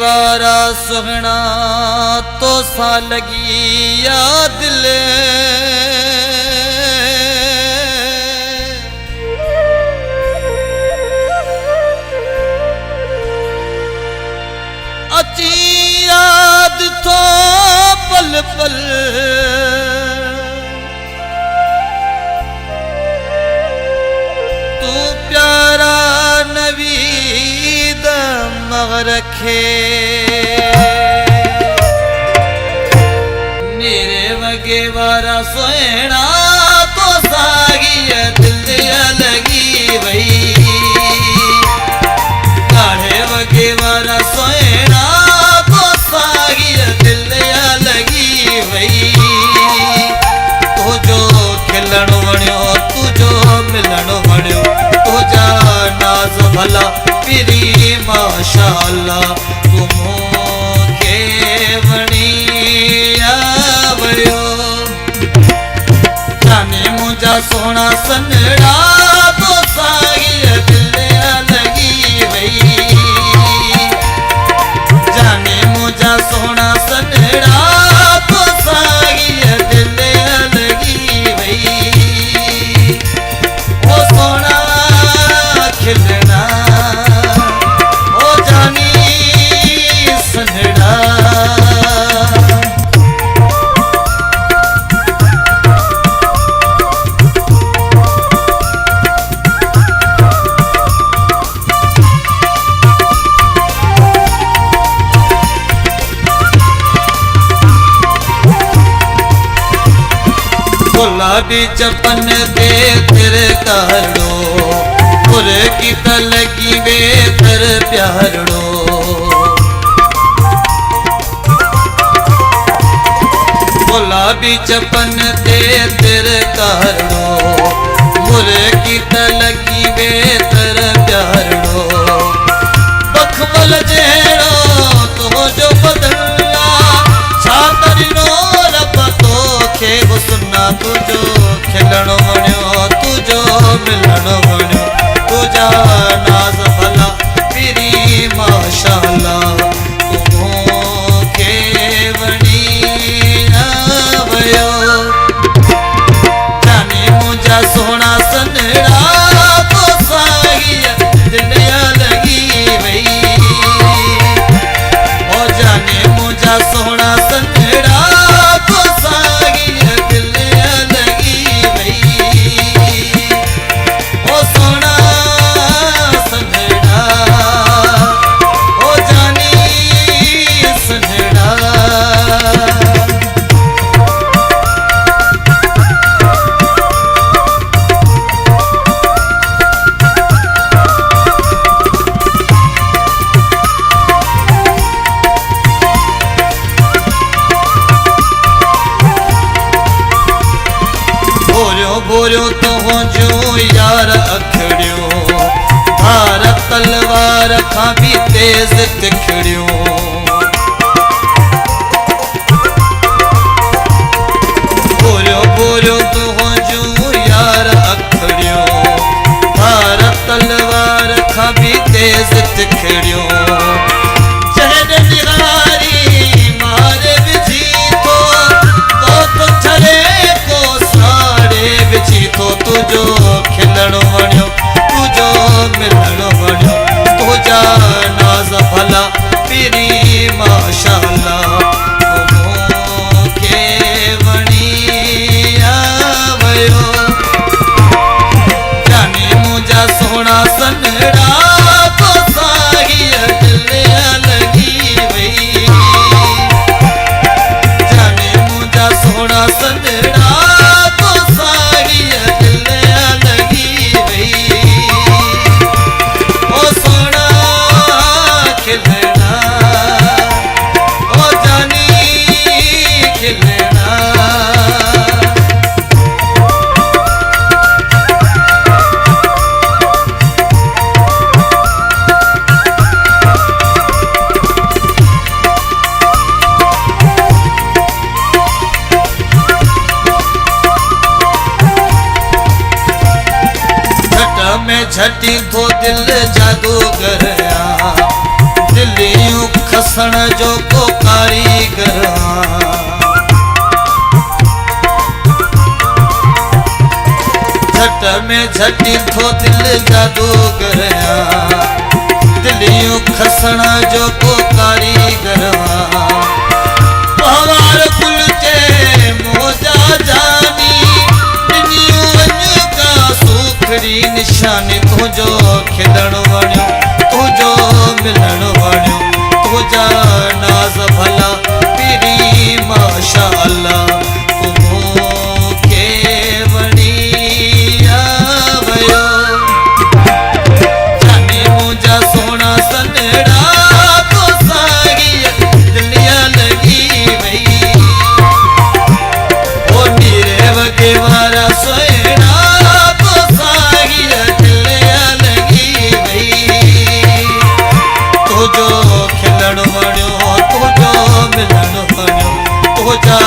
वारा सुहना तो सा लगी या दिल अची याद तो पल पल तू प्यारा नवीद मग रखे मेरे वगे वारा सोना तो सागी दिल लगी वही काढ़े वगे वारा सोना तो सागी दिल लगी वही तो जो खिलन वणियो तू जो मिलन वणियो तो जा नाज भला पिरी माशाअल्लाह तुमो के वणिया वयो जाने मुझा सोना सनड़ा तो सागी दिल लगी वही जाने मुझा सोना सनड़ा तो सागी दिल लगी वही ओ सोना खिलना ओ जानी सनड़ा गुलाबी चपन दे तेरे कहड़ो पुर की तलगी वे तर प्यारड़ो गुलाबी चपन दे तेरे कहड़ो पुर की तलगी वे तर प्यारड़ो बखमल जेड़ो तो जो बदला छातरी नो रब तो खे सुना तुझो खिलण वणियो तुझो मिलन वणियो तुझा नाज भला पिरी माशाअल्लाह तुमो के वणिया वयो जाने मुझा सोना सनड़ा तो सागी दिल लगी वही ओ जाने मुझा सोना सनड़ा तो सागी दिल लगी वही ओ सोना सनड़ा ओ जानी सनड़ा बोरियो तो हो जो यार अखड़ियो धार तलवार खां भी तेज तिखड़ियो बोरियो तो हो जो यार अखड़ियो धार तलवार खां भी तेज तिखड़ियो चहर निगारी मारे विझी तो छले को साड़े विझी तो तुझो खिलण वणियो तुझो मिलण वणियो तुझा नाज भला पिरी माशाअल्लाह तुमो के वणिया वयो जाने मुझा सोना सनड़ा तो सागी दिल लगी वही जाने मुझा सोना सनड़ा तो सागी दिल लगी वही ओ सोना खिलना ओ जानी खिलना में झटी तो दिल जादूगर दिल यूं खस जो को कारीगर झट में झटी थो दिल जादूगर दिलियों खसणा जो को कारीगर पवार कुल चे मोजा जानी निनियो वञ का सुखड़ी निशानी तुझो खिलण वणियो तुझो मिलण वणियो तुझा नाज़ भला पीरी माशाअल्लाह तुझो खिलण वणियो तुझो मिलण वणियो तुझा